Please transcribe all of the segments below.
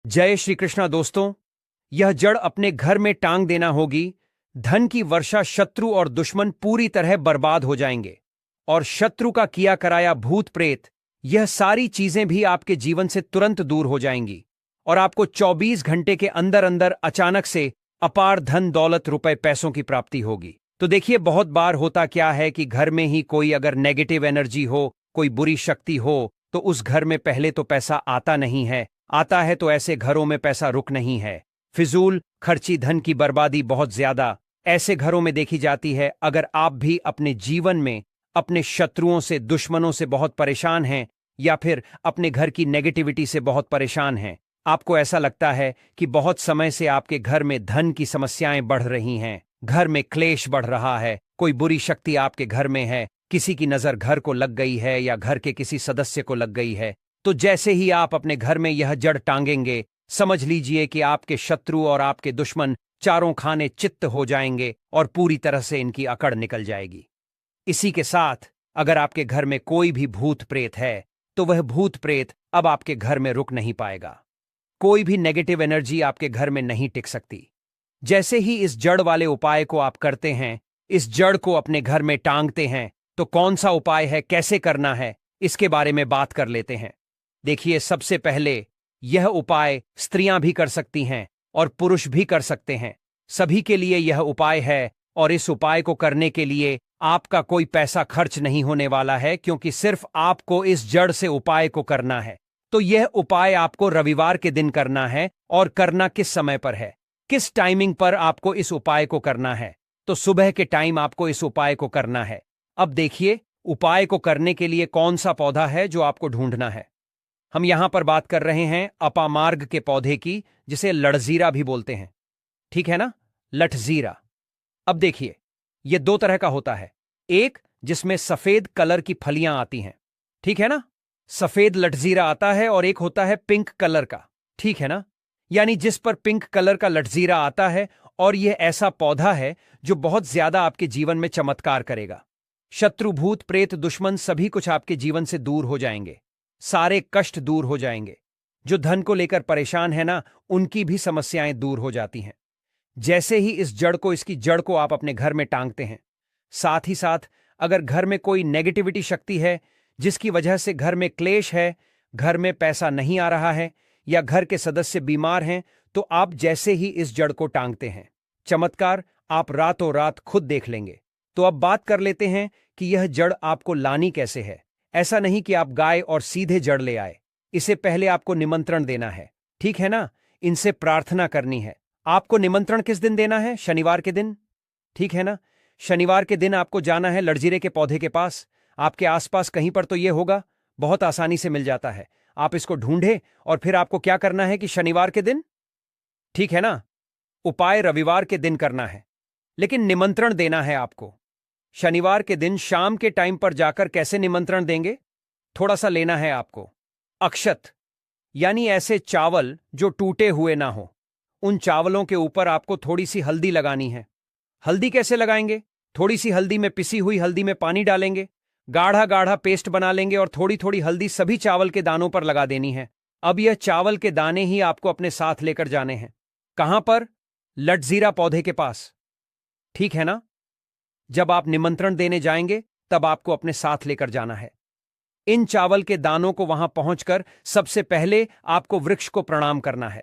जय श्री कृष्णा दोस्तों। यह जड़ अपने घर में टांग देना होगी। धन की वर्षा, शत्रु और दुश्मन पूरी तरह बर्बाद हो जाएंगे और शत्रु का किया कराया भूत प्रेत, यह सारी चीजें भी आपके जीवन से तुरंत दूर हो जाएंगी और आपको 24 घंटे के अंदर अंदर अचानक से अपार धन दौलत रुपए पैसों की प्राप्ति होगी। तो देखिए, बहुत बार होता क्या है कि घर में ही कोई अगर नेगेटिव एनर्जी हो, कोई बुरी शक्ति हो, तो उस घर में पहले तो पैसा आता नहीं है, आता है तो ऐसे घरों में पैसा रुक नहीं है। फिजूल खर्ची, धन की बर्बादी बहुत ज्यादा ऐसे घरों में देखी जाती है। अगर आप भी अपने जीवन में अपने शत्रुओं से, दुश्मनों से बहुत परेशान हैं या फिर अपने घर की नेगेटिविटी से बहुत परेशान हैं, आपको ऐसा लगता है कि बहुत समय से आपके घर में धन की समस्याएं बढ़ रही हैं, घर में क्लेश बढ़ रहा है, कोई बुरी शक्ति आपके घर में है, किसी की नजर घर को लग गई है या घर के किसी सदस्य को लग गई है, तो जैसे ही आप अपने घर में यह जड़ टांगेंगे, समझ लीजिए कि आपके शत्रु और आपके दुश्मन चारों खाने चित्त हो जाएंगे और पूरी तरह से इनकी अकड़ निकल जाएगी। इसी के साथ अगर आपके घर में कोई भी भूत प्रेत है, तो वह भूत प्रेत अब आपके घर में रुक नहीं पाएगा। कोई भी नेगेटिव एनर्जी आपके घर में नहीं टिक सकती। जैसे ही इस जड़ वाले उपाय को आप करते हैं, इस जड़ को अपने घर में टांगते हैं, तो कौन सा उपाय है, कैसे करना है, इसके बारे में बात कर लेते हैं। देखिए, सबसे पहले यह उपाय स्त्रियां भी कर सकती हैं और पुरुष भी कर सकते हैं। सभी के लिए यह उपाय है और इस उपाय को करने के लिए आपका कोई पैसा खर्च नहीं होने वाला है, क्योंकि सिर्फ आपको इस जड़ से उपाय को करना है। तो यह उपाय आपको रविवार के दिन करना है। और करना किस समय पर है, किस टाइमिंग पर आपको इस उपाय को करना है? तो सुबह के टाइम आपको इस उपाय को करना है। अब देखिए, उपाय को करने के लिए कौन सा पौधा है जो आपको ढूंढना है। हम यहां पर बात कर रहे हैं अपामार्ग के पौधे की, जिसे लठजीरा भी बोलते हैं, ठीक है ना, लठजीरा। अब देखिए, यह दो तरह का होता है। एक जिसमें सफेद कलर की फलियां आती हैं, ठीक है ना, सफेद लठजीरा आता है, और एक होता है पिंक कलर का, ठीक है ना, यानी जिस पर पिंक कलर का लठजीरा आता है। और यह ऐसा पौधा है जो बहुत ज्यादा आपके जीवन में चमत्कार करेगा। शत्रु, भूत प्रेत, दुश्मन सभी कुछ आपके जीवन से दूर हो जाएंगे, सारे कष्ट दूर हो जाएंगे। जो धन को लेकर परेशान है ना, उनकी भी समस्याएं दूर हो जाती हैं जैसे ही इस जड़ को, इसकी जड़ को आप अपने घर में टांगते हैं। साथ ही साथ अगर घर में कोई नेगेटिविटी शक्ति है जिसकी वजह से घर में क्लेश है, घर में पैसा नहीं आ रहा है या घर के सदस्य बीमार हैं, तो आप जैसे ही इस जड़ को टांगते हैं, चमत्कार आप रातों रात खुद देख लेंगे। तो अब बात कर लेते हैं कि यह जड़ आपको लानी कैसे है। ऐसा नहीं कि आप गाय और सीधे जड़ ले आए, इसे पहले आपको निमंत्रण देना है, ठीक है ना, इनसे प्रार्थना करनी है। आपको निमंत्रण किस दिन देना है? शनिवार के दिन, ठीक है ना। शनिवार के दिन आपको जाना है लठजीरे के पौधे के पास। आपके आसपास कहीं पर तो यह होगा, बहुत आसानी से मिल जाता है। आप इसको ढूंढे और फिर आपको क्या करना है कि शनिवार के दिन, ठीक है ना, उपाय रविवार के दिन करना है, लेकिन निमंत्रण देना है आपको शनिवार के दिन शाम के टाइम पर जाकर। कैसे निमंत्रण देंगे? थोड़ा सा लेना है आपको अक्षत, यानी ऐसे चावल जो टूटे हुए ना हो। उन चावलों के ऊपर आपको थोड़ी सी हल्दी लगानी है। हल्दी कैसे लगाएंगे? थोड़ी सी हल्दी में, पिसी हुई हल्दी में पानी डालेंगे, गाढ़ा गाढ़ा पेस्ट बना लेंगे और थोड़ी थोड़ी हल्दी सभी चावल के दानों पर लगा देनी है। अब यह चावल के दाने ही आपको अपने साथ लेकर जाने हैं। कहां पर? लठजीरा पौधे के पास, ठीक है ना। जब आप निमंत्रण देने जाएंगे तब आपको अपने साथ लेकर जाना है। इन चावल के दानों को वहां पहुंचकर सबसे पहले आपको वृक्ष को प्रणाम करना है।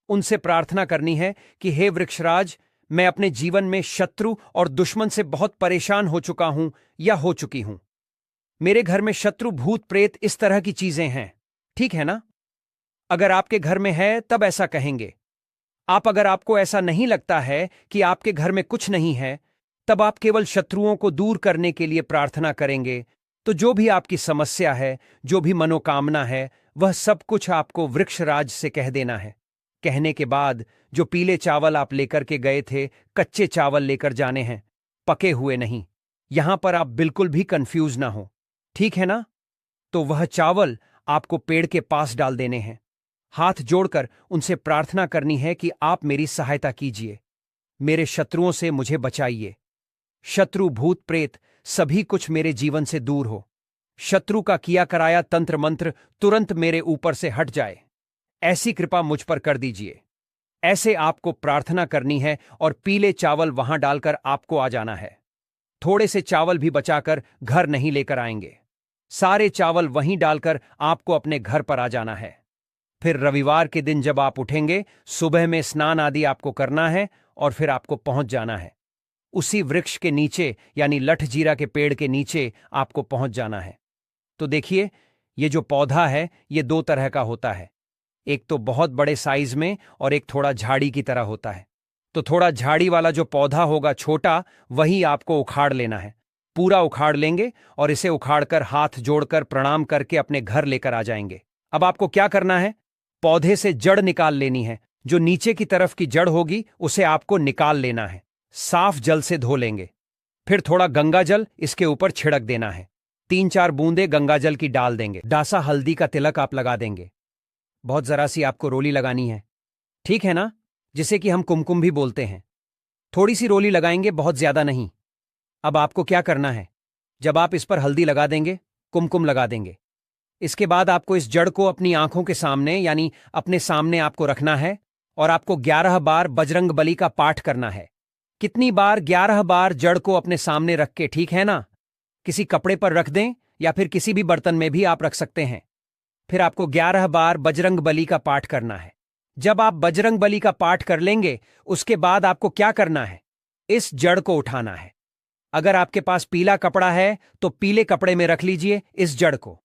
उनसे प्रार्थना करनी है कि हे वृक्षराज, मैं अपने जीवन में शत्रु और दुश्मन से बहुत परेशान हो चुका हूं या हो चुकी हूं। मेरे घर में शत्रु, भूत प्रेत, इस तरह की चीजें हैं, ठीक है ना। अगर आपके घर में है तब ऐसा कहेंगे। अगर आपको ऐसा नहीं लगता है कि आपके घर में कुछ नहीं है, तब आप केवल शत्रुओं को दूर करने के लिए प्रार्थना करेंगे। तो जो भी आपकी समस्या है, जो भी मनोकामना है, वह सब कुछ आपको वृक्षराज से कह देना है। कहने के बाद जो पीले चावल आप लेकर के गए थे, कच्चे चावल लेकर जाने हैं, पके हुए नहीं। यहां पर आप बिल्कुल भी कंफ्यूज ना हो, ठीक है ना। तो वह चावल आपको पेड़ के पास डाल देने हैं। हाथ जोड़कर उनसे प्रार्थना करनी है कि आप मेरी सहायता कीजिए, मेरे शत्रुओं से मुझे बचाइए। शत्रु, भूत प्रेत सभी कुछ मेरे जीवन से दूर हो। शत्रु का किया कराया तंत्र मंत्र तुरंत मेरे ऊपर से हट जाए। ऐसी कृपा मुझ पर कर दीजिए। ऐसे आपको प्रार्थना करनी है और पीले चावल वहां डालकर आपको आ जाना है। थोड़े से चावल भी बचाकर घर नहीं लेकर आएंगे। सारे चावल वहीं डालकर आपको अपने घर पर आ जाना है। फिर रविवार के दिन जब आप उठेंगे, सुबह में स्नान आदि आपको करना है और फिर आपको पहुंच जाना है। उसी वृक्ष के नीचे यानी लठजीरा के पेड़ के नीचे आपको पहुंच जाना है। तो देखिए, ये जो पौधा है ये दो तरह का होता है। एक तो बहुत बड़े साइज में और एक थोड़ा झाड़ी की तरह होता है। तो थोड़ा झाड़ी वाला जो पौधा होगा छोटा, वही आपको उखाड़ लेना है। पूरा उखाड़ लेंगे और इसे उखाड़कर हाथ जोड़कर प्रणाम करके अपने घर लेकर आ जाएंगे। अब आपको क्या करना है? पौधे से जड़ निकाल लेनी है। जो नीचे की तरफ की जड़ होगी उसे आपको निकाल लेना है। साफ जल से धो लेंगे। फिर थोड़ा गंगा जल इसके ऊपर छिड़क देना है। 3-4 बूंदे गंगा जल की डाल देंगे। डासा हल्दी का तिलक आप लगा देंगे। बहुत जरा सी आपको रोली लगानी है, ठीक है ना, जिसे कि हम कुमकुम भी बोलते हैं। थोड़ी सी रोली लगाएंगे, बहुत ज्यादा नहीं। अब आपको क्या करना है? जब आप इस पर हल्दी लगा देंगे, कुमकुम लगा देंगे, इसके बाद आपको इस जड़ को अपनी आंखों के सामने यानी अपने सामने आपको रखना है और आपको 11 बार बजरंग बली का पाठ करना है। कितनी बार? 11 बार जड़ को अपने सामने रख के, ठीक है ना? किसी कपड़े पर रख दें या फिर किसी भी बर्तन में भी आप रख सकते हैं। फिर आपको 11 बार बजरंग बली का पाठ करना है। जब आप बजरंग बली का पाठ कर लेंगे, उसके बाद आपको क्या करना है? इस जड़ को उठाना है। अगर आपके पास पीला कपड़ा है तो पीले कपड़े में रख लीजिए इस जड़ को।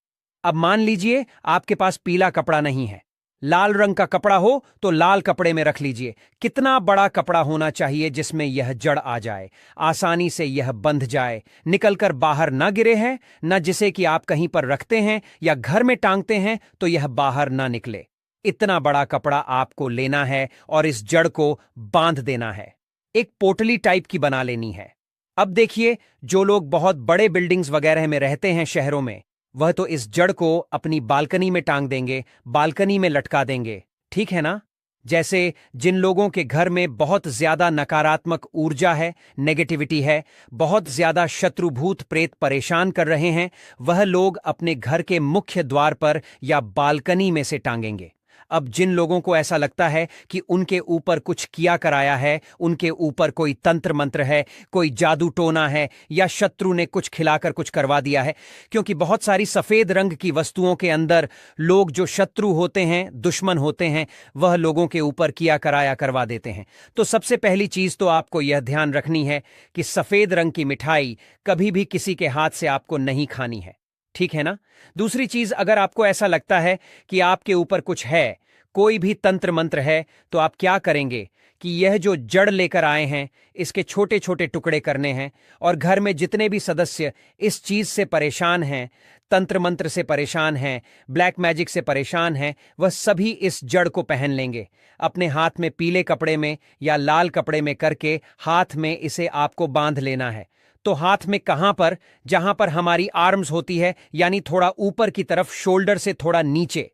अब मान लीजिए आपके पास पीला कपड़ा नहीं है, लाल रंग का कपड़ा हो तो लाल कपड़े में रख लीजिए। कितना बड़ा कपड़ा होना चाहिए जिसमें यह जड़ आ जाए, आसानी से यह बंध जाए, निकलकर बाहर ना गिरे हैं, न जिसे कि आप कहीं पर रखते हैं या घर में टांगते हैं तो यह बाहर ना निकले। इतना बड़ा कपड़ा आपको लेना है और इस जड़ को बांध देना है। एक पोटली टाइप की बना लेनी है। अब देखिए, जो लोग बहुत बड़े बिल्डिंग्स वगैरह में रहते हैं शहरों में, वह तो इस जड़ को अपनी बालकनी में टांग देंगे, बालकनी में लटका देंगे, ठीक है ना? जैसे जिन लोगों के घर में बहुत ज्यादा नकारात्मक ऊर्जा है, नेगेटिविटी है, बहुत ज्यादा शत्रु भूत प्रेत परेशान कर रहे हैं, वह लोग अपने घर के मुख्य द्वार पर या बालकनी में से टांगेंगे। अब जिन लोगों को ऐसा लगता है कि उनके ऊपर कुछ किया कराया है, उनके ऊपर कोई तंत्र मंत्र है, कोई जादू टोना है या शत्रु ने कुछ खिलाकर कुछ करवा दिया है, क्योंकि बहुत सारी सफेद रंग की वस्तुओं के अंदर लोग जो शत्रु होते हैं, दुश्मन होते हैं, वह लोगों के ऊपर किया कराया करवा देते हैं। तो सबसे पहली चीज तो आपको यह ध्यान रखनी है कि सफेद रंग की मिठाई कभी भी किसी के हाथ से आपको नहीं खानी है, ठीक है ना? दूसरी चीज, अगर आपको ऐसा लगता है कि आपके ऊपर कुछ है, कोई भी तंत्र मंत्र है, तो आप क्या करेंगे कि यह जो जड़ लेकर आए हैं, इसके छोटे छोटे टुकड़े करने हैं और घर में जितने भी सदस्य इस चीज से परेशान हैं, तंत्र मंत्र से परेशान हैं, ब्लैक मैजिक से परेशान हैं, वह सभी इस जड़ को पहन लेंगे। अपने हाथ में पीले कपड़े में या लाल कपड़े में करके हाथ में इसे आपको बांध लेना है। तो हाथ में कहां पर? जहां पर हमारी आर्म्स होती है, यानी थोड़ा ऊपर की तरफ, शोल्डर से थोड़ा नीचे,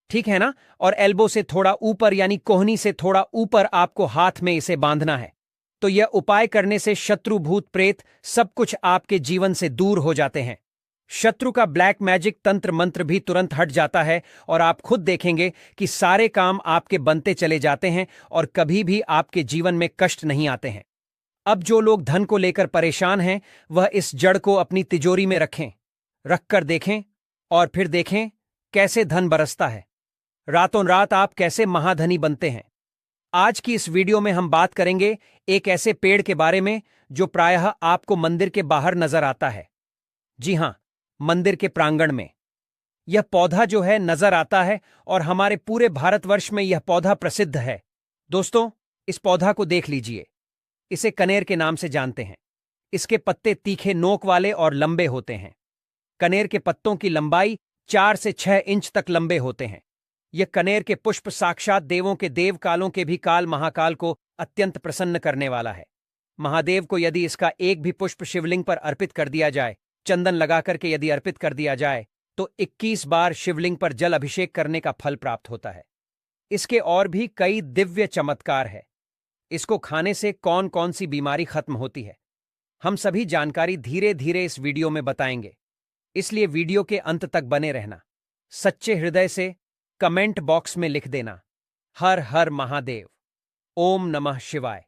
ठीक है ना? और एल्बो से थोड़ा ऊपर यानी कोहनी से थोड़ा ऊपर आपको हाथ में इसे बांधना है। तो यह उपाय करने से शत्रु भूत प्रेत सब कुछ आपके जीवन से दूर हो जाते हैं। शत्रु का ब्लैक मैजिक तंत्र मंत्र भी तुरंत हट जाता है और आप खुद देखेंगे कि सारे काम आपके बनते चले जाते हैं और कभी भी आपके जीवन में कष्ट नहीं आते हैं। अब जो लोग धन को लेकर परेशान हैं, वह इस जड़ को अपनी तिजोरी में रखें, रखकर देखें और फिर देखें कैसे धन बरसता है। रातों रात आप कैसे महाधनी बनते हैं। आज की इस वीडियो में हम बात करेंगे एक ऐसे पेड़ के बारे में जो प्रायः आपको मंदिर के बाहर नजर आता है। जी हां, मंदिर के प्रांगण में यह पौधा जो है नजर आता है और हमारे पूरे भारतवर्ष में यह पौधा प्रसिद्ध है। दोस्तों, इस पौधा को देख लीजिए। इसे कनेर के नाम से जानते हैं। इसके पत्ते तीखे नोक वाले और लंबे होते हैं। कनेर के पत्तों की लंबाई 4 से 6 इंच तक लंबे होते हैं। यह कनेर के पुष्प साक्षात देवों के देव, कालों के भी काल, महाकाल को अत्यंत प्रसन्न करने वाला है। महादेव को यदि इसका एक भी पुष्प शिवलिंग पर अर्पित कर दिया जाए, चंदन लगा करके यदि अर्पित कर दिया जाए, तो 21 बार शिवलिंग पर जल अभिषेक करने का फल प्राप्त होता है। इसके और भी कई दिव्य चमत्कार है। इसको खाने से कौन कौन सी बीमारी खत्म होती है, हम सभी जानकारी धीरे धीरे इस वीडियो में बताएंगे, इसलिए वीडियो के अंत तक बने रहना। सच्चे हृदय से कमेंट बॉक्स में लिख देना, हर हर महादेव, ओम नमः शिवाय।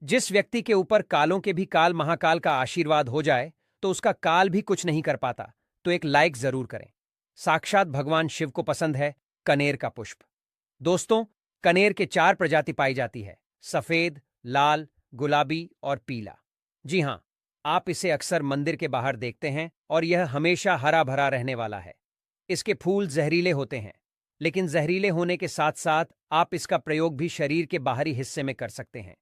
जिस व्यक्ति के ऊपर कालों के भी काल महाकाल का आशीर्वाद हो जाए तो उसका काल भी कुछ नहीं कर पाता, तो एक लाइक जरूर करें। साक्षात भगवान शिव को पसंद है कनेर का पुष्प। दोस्तों, कनेर के 4 प्रजाति पाई जाती है, सफेद, लाल, गुलाबी और पीला। जी हां, आप इसे अक्सर मंदिर के बाहर देखते हैं और यह हमेशा हरा भरा रहने वाला है। इसके फूल जहरीले होते हैं, लेकिन जहरीले होने के साथ साथ आप इसका प्रयोग भी शरीर के बाहरी हिस्से में कर सकते हैं।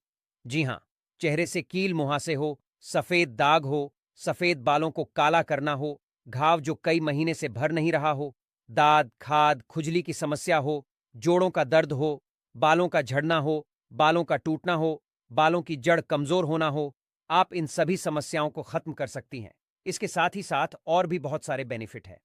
जी हां, चेहरे से कील मुहासे हो, सफेद दाग हो, सफेद बालों को काला करना हो, घाव जो कई महीने से भर नहीं रहा हो, दाद, खाद, खुजली की समस्या हो, जोड़ों का दर्द हो, बालों का झड़ना हो, बालों का टूटना हो, बालों की जड़ कमजोर होना हो, आप इन सभी समस्याओं को खत्म कर सकती हैं। इसके साथ ही साथ और भी बहुत सारे बेनिफिट हैं।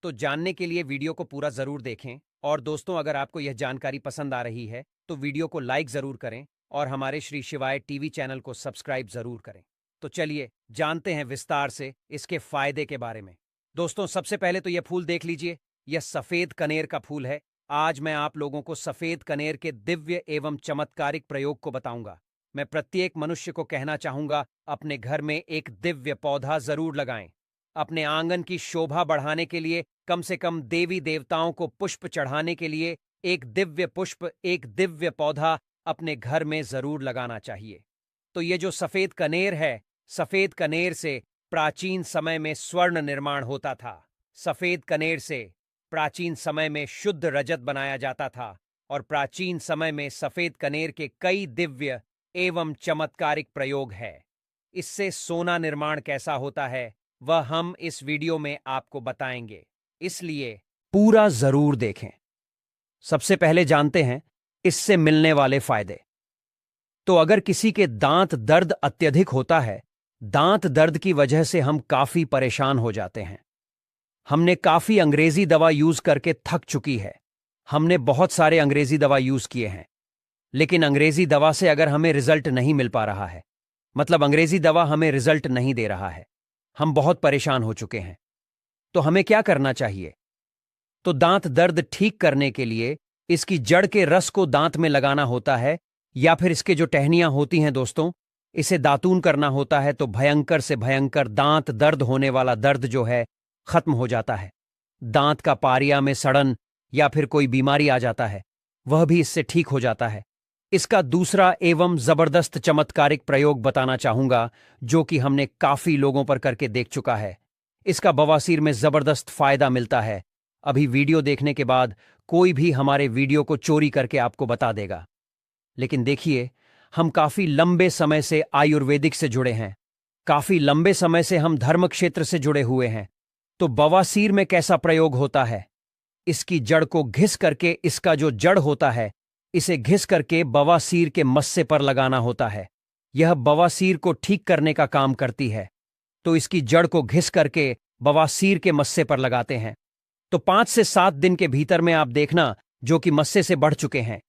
तो जानने के लिए वीडियो को पूरा जरूर देखें। और दोस्तों, अगर आपको यह जानकारी पसंद आ रही है तो वीडियो को लाइक जरूर करें और हमारे श्री शिवाय टीवी चैनल को सब्सक्राइब जरूर करें। तो चलिए जानते हैं विस्तार से इसके फायदे के बारे में। दोस्तों, सबसे पहले तो यह फूल देख लीजिए, यह सफेद कनेर का फूल है। आज मैं आप लोगों को सफेद कनेर के दिव्य एवं चमत्कारिक प्रयोग को बताऊंगा। मैं प्रत्येक मनुष्य को कहना चाहूंगा, अपने घर में एक दिव्य पौधा जरूर लगाएं। अपने आंगन की शोभा बढ़ाने के लिए, कम से कम देवी देवताओं को पुष्प चढ़ाने के लिए एक दिव्य पुष्प, एक दिव्य पौधा अपने घर में जरूर लगाना चाहिए। तो ये जो सफेद कनेर है, सफेद कनेर से प्राचीन समय में स्वर्ण निर्माण होता था। सफेद कनेर से प्राचीन समय में शुद्ध रजत बनाया जाता था और प्राचीन समय में सफेद कनेर के कई दिव्य एवं चमत्कारिक प्रयोग है। इससे सोना निर्माण कैसा होता है वह हम इस वीडियो में आपको बताएंगे, इसलिए पूरा जरूर देखें। सबसे पहले जानते हैं इससे मिलने वाले फायदे। तो अगर किसी के दांत दर्द अत्यधिक होता है, दांत दर्द की वजह से हम काफी परेशान हो जाते हैं। हमने काफी अंग्रेजी दवा यूज करके थक चुकी है। हमने बहुत सारे अंग्रेजी दवा यूज किए हैं, लेकिन अंग्रेजी दवा से अगर हमें रिजल्ट नहीं मिल पा रहा है, मतलब अंग्रेजी दवा हमें रिजल्ट नहीं दे रहा है, हम बहुत परेशान हो चुके हैं, तो हमें क्या करना चाहिए? तो दांत दर्द ठीक करने के लिए इसकी जड़ के रस को दांत में लगाना होता है, या फिर इसके जो टहनियां होती हैं दोस्तों, इसे दातून करना होता है, तो भयंकर से भयंकर दांत दर्द होने वाला दर्द जो है खत्म हो जाता है। दांत का पारिया में सड़न या फिर कोई बीमारी आ जाता है, वह भी इससे ठीक हो जाता है। इसका दूसरा एवं जबरदस्त चमत्कारिक प्रयोग बताना चाहूंगा, जो कि हमने काफी लोगों पर करके देख चुका है। इसका बवासीर में जबरदस्त फायदा मिलता है। अभी वीडियो देखने के बाद कोई भी हमारे वीडियो को चोरी करके आपको बता देगा। लेकिन देखिए, हम काफी लंबे समय से आयुर्वेदिक से जुड़े हैं, काफी लंबे समय से हम धर्म क्षेत्र से जुड़े हुए हैं। तो बवासीर में कैसा प्रयोग होता है? इसकी जड़ को घिस करके, इसका जो जड़ होता है इसे घिस करके बवासीर के मस्से पर लगाना होता है। यह बवासीर को ठीक करने का काम करती है। तो इसकी जड़ को घिस करके बवासीर के मस्से पर लगाते हैं, तो 5 से 7 दिन के भीतर में आप देखना, जो कि मस्से से बढ़ चुके हैं,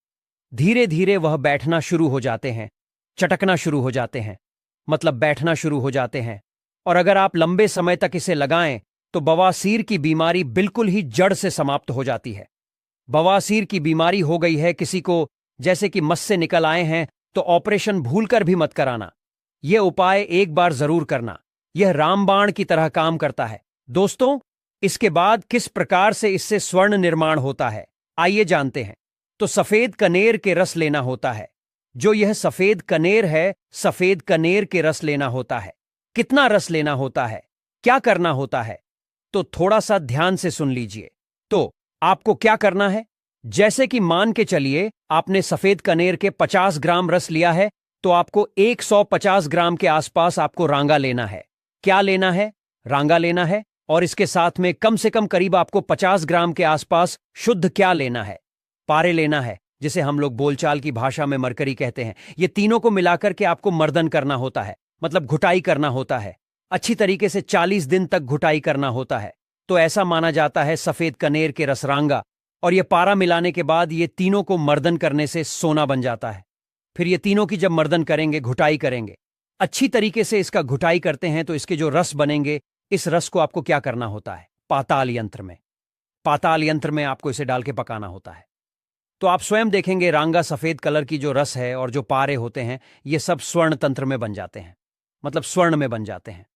धीरे धीरे वह बैठना शुरू हो जाते हैं, चटकना शुरू हो जाते हैं, मतलब बैठना शुरू हो जाते हैं। और अगर आप लंबे समय तक इसे लगाएं तो बवासीर की बीमारी बिल्कुल ही जड़ से समाप्त हो जाती है। बवासीर की बीमारी हो गई है किसी को, जैसे कि मस्से निकल आए हैं, तो ऑपरेशन भूलकर भी मत कराना। यह उपाय एक बार जरूर करना, यह रामबाण की तरह काम करता है। दोस्तों, इसके बाद किस प्रकार से इससे स्वर्ण निर्माण होता है, आइए जानते हैं। तो सफेद कनेर के रस लेना होता है। जो यह सफेद कनेर है, सफेद कनेर के रस लेना होता है। कितना रस लेना होता है, क्या करना होता है, तो थोड़ा सा ध्यान से सुन लीजिए। तो आपको क्या करना है, जैसे कि मान के चलिए आपने सफेद कनेर के 50 ग्राम रस लिया है, तो आपको 150 ग्राम के आसपास आपको रांगा लेना है। क्या लेना है? रांगा लेना है। और इसके साथ में कम से कम करीब आपको 50 ग्राम के आसपास शुद्ध क्या लेना है? पारे लेना है, जिसे हम लोग बोलचाल की भाषा में मरकरी कहते हैं। ये तीनों को मिलाकर के आपको मर्दन करना होता है, मतलब घुटाई करना होता है। अच्छी तरीके से 40 दिन तक घुटाई करना होता है। तो ऐसा माना जाता है सफेद कनेर के रसरांगा और ये पारा मिलाने के बाद ये तीनों को मर्दन करने से सोना बन जाता है। फिर ये तीनों की जब मर्दन करेंगे, घुटाई करेंगे, अच्छी तरीके से इसका घुटाई करते हैं, तो इसके जो रस बनेंगे, इस रस को आपको क्या करना होता है? पाताल यंत्र में पाताल यंत्र में आपको इसे डाल के पकाना होता है। तो आप स्वयं देखेंगे रांगा सफेद कलर की जो रस है और जो पारे होते हैं ये सब स्वर्ण तंत्र में बन जाते हैं, मतलब स्वर्ण में बन जाते हैं,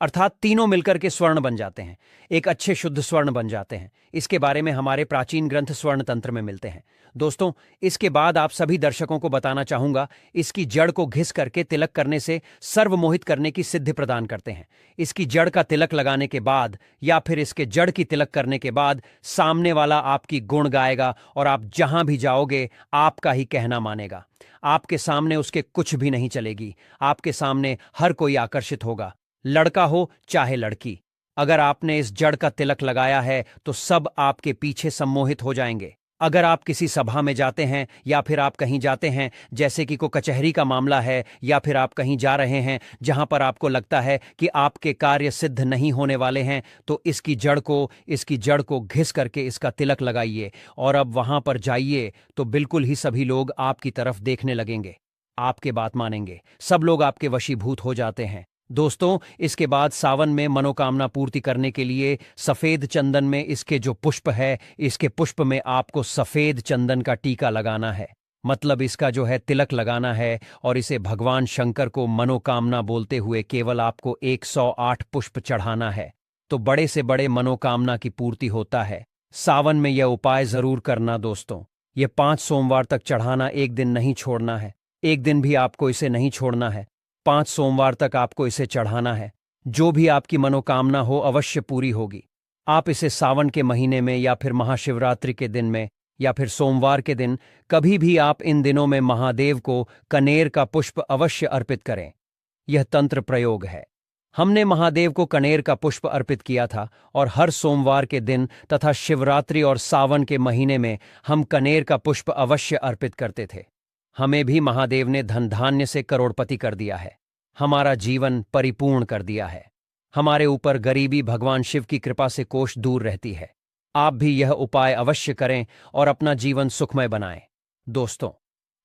अर्थात तीनों मिलकर के स्वर्ण बन जाते हैं, एक अच्छे शुद्ध स्वर्ण बन जाते हैं। इसके बारे में हमारे प्राचीन ग्रंथ स्वर्ण तंत्र में मिलते हैं। दोस्तों, इसके बाद आप सभी दर्शकों को बताना चाहूंगा, इसकी जड़ को घिस करके तिलक करने से सर्वमोहित करने की सिद्धि प्रदान करते हैं। इसकी जड़ का तिलक लगाने के बाद या फिर इसके जड़ की तिलक करने के बाद सामने वाला आपकी गुण गाएगा और आप जहां भी जाओगे आपका ही कहना मानेगा। आपके सामने उसके कुछ भी नहीं चलेगी, आपके सामने हर कोई आकर्षित होगा, लड़का हो चाहे लड़की। अगर आपने इस जड़ का तिलक लगाया है तो सब आपके पीछे सम्मोहित हो जाएंगे। अगर आप किसी सभा में जाते हैं या फिर आप कहीं जाते हैं, जैसे कि कोई कचहरी का मामला है, या फिर आप कहीं जा रहे हैं जहां पर आपको लगता है कि आपके कार्य सिद्ध नहीं होने वाले हैं, तो इसकी जड़ को घिस करके इसका तिलक लगाइए और अब वहां पर जाइए तो बिल्कुल ही सभी लोग आपकी तरफ देखने लगेंगे, आपके बात मानेंगे, सब लोग आपके वशीभूत हो जाते हैं। दोस्तों, इसके बाद सावन में मनोकामना पूर्ति करने के लिए सफेद चंदन में इसके जो पुष्प है, इसके पुष्प में आपको सफेद चंदन का टीका लगाना है, मतलब इसका जो है तिलक लगाना है, और इसे भगवान शंकर को मनोकामना बोलते हुए केवल आपको 108 पुष्प चढ़ाना है, तो बड़े से बड़े मनोकामना की पूर्ति होता है। सावन में यह उपाय जरूर करना दोस्तों। ये 5 सोमवार तक चढ़ाना, एक दिन नहीं छोड़ना है, एक दिन भी आपको इसे नहीं छोड़ना है, 5 सोमवार तक आपको इसे चढ़ाना है। जो भी आपकी मनोकामना हो अवश्य पूरी होगी। आप इसे सावन के महीने में या फिर महाशिवरात्रि के दिन में या फिर सोमवार के दिन, कभी भी आप इन दिनों में महादेव को कनेर का पुष्प अवश्य अर्पित करें। यह तंत्र प्रयोग है। हमने महादेव को कनेर का पुष्प अर्पित किया था और हर सोमवार के दिन तथा शिवरात्रि और सावन के महीने में हम कनेर का पुष्प अवश्य अर्पित करते थे। हमें भी महादेव ने धन धान्य से करोड़पति कर दिया है, हमारा जीवन परिपूर्ण कर दिया है। हमारे ऊपर गरीबी भगवान शिव की कृपा से कोष दूर रहती है। आप भी यह उपाय अवश्य करें और अपना जीवन सुखमय बनाएं। दोस्तों,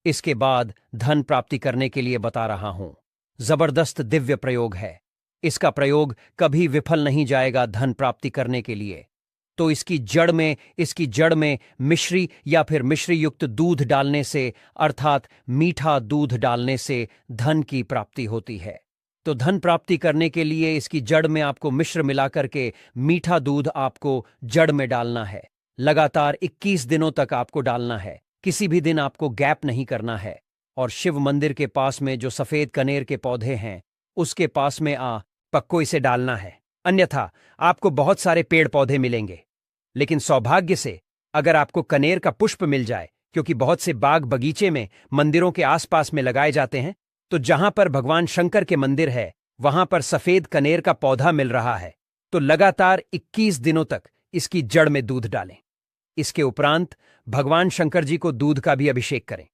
इसके बाद धन प्राप्ति करने के लिए बता रहा हूं, जबरदस्त दिव्य प्रयोग है। इसका प्रयोग कभी विफल नहीं जाएगा धन प्राप्ति करने के लिए। तो इसकी जड़ में मिश्री या फिर मिश्री युक्त दूध डालने से, अर्थात मीठा दूध डालने से धन की प्राप्ति होती है। तो धन प्राप्ति करने के लिए इसकी जड़ में आपको मिश्र मिलाकर के मीठा दूध आपको जड़ में डालना है। लगातार 21 दिनों तक आपको डालना है, किसी भी दिन आपको गैप नहीं करना है। और शिव मंदिर के पास में जो सफेद कनेर के पौधे हैं उसके पास में पक्को इसे डालना है, अन्यथा आपको बहुत सारे पेड़ पौधे मिलेंगे, लेकिन सौभाग्य से अगर आपको कनेर का पुष्प मिल जाए, क्योंकि बहुत से बाग बगीचे में मंदिरों के आसपास में लगाए जाते हैं, तो जहां पर भगवान शंकर के मंदिर है वहां पर सफेद कनेर का पौधा मिल रहा है, तो लगातार 21 दिनों तक इसकी जड़ में दूध डालें। इसके उपरांत भगवान शंकर जी को दूध का भी अभिषेक करें।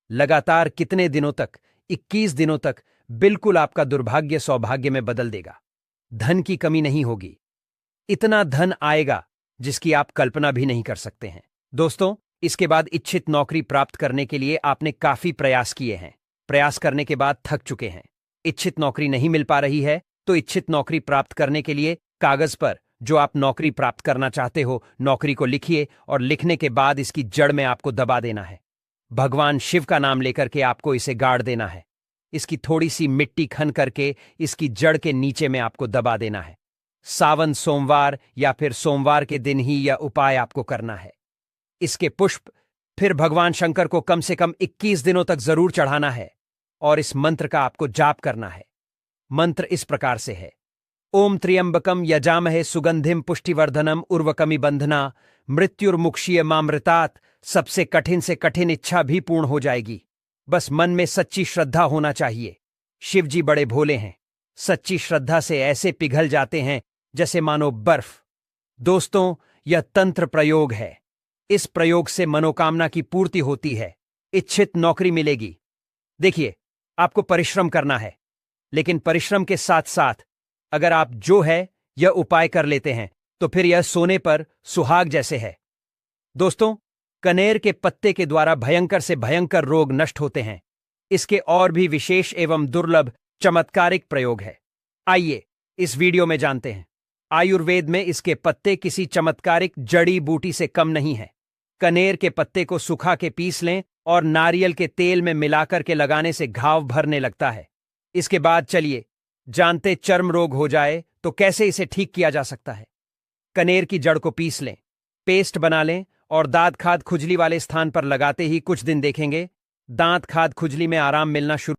लगातार कितने दिनों तक? 21 दिनों तक। बिल्कुल आपका दुर्भाग्य सौभाग्य में बदल देगा। धन की कमी नहीं होगी, इतना धन आएगा जिसकी आप कल्पना भी नहीं कर सकते हैं। दोस्तों, इसके बाद इच्छित नौकरी प्राप्त करने के लिए आपने काफी प्रयास किए हैं, प्रयास करने के बाद थक चुके हैं, इच्छित नौकरी नहीं मिल पा रही है, तो इच्छित नौकरी प्राप्त करने के लिए कागज पर जो आप नौकरी प्राप्त करना चाहते हो नौकरी को लिखिए, और लिखने के बाद इसकी जड़ में आपको दबा देना है। भगवान शिव का नाम लेकर के आपको इसे गाड़ देना है। इसकी थोड़ी सी मिट्टी खन करके इसकी जड़ के नीचे में आपको दबा देना है। सावन सोमवार या फिर सोमवार के दिन ही यह उपाय आपको करना है। इसके पुष्प फिर भगवान शंकर को कम से कम 21 दिनों तक जरूर चढ़ाना है और इस मंत्र का आपको जाप करना है। मंत्र इस प्रकार से है: ओम त्र्यंबकम यजामहे सुगंधिम पुष्टिवर्धनम उर्वकमि बंधना मृत्युर्मुक्षीय मामृतात। सबसे कठिन से कठिन इच्छा भी पूर्ण हो जाएगी, बस मन में सच्ची श्रद्धा होना चाहिए। शिव जी बड़े भोले हैं, सच्ची श्रद्धा से ऐसे पिघल जाते हैं जैसे मानो बर्फ। दोस्तों, यह तंत्र प्रयोग है। इस प्रयोग से मनोकामना की पूर्ति होती है, इच्छित नौकरी मिलेगी। देखिए, आपको परिश्रम करना है, लेकिन परिश्रम के साथ साथ अगर आप जो है यह उपाय कर लेते हैं तो फिर यह सोने पर सुहाग जैसे है। दोस्तों, कनेर के पत्ते के द्वारा भयंकर से भयंकर रोग नष्ट होते हैं। इसके और भी विशेष एवं दुर्लभ चमत्कारिक प्रयोग है। आइए इस वीडियो में जानते हैं। आयुर्वेद में इसके पत्ते किसी चमत्कारिक जड़ी बूटी से कम नहीं है। कनेर के पत्ते को सुखा के पीस लें और नारियल के तेल में मिलाकर के लगाने से घाव भरने लगता है। इसके बाद चलिए जानते चर्म रोग हो जाए तो कैसे इसे ठीक किया जा सकता है। कनेर की जड़ को पीस लें, पेस्ट बना लें और दांत खाद खुजली वाले स्थान पर लगाते ही कुछ दिन देखेंगे दांत खाद खुजली में आराम मिलना शुरू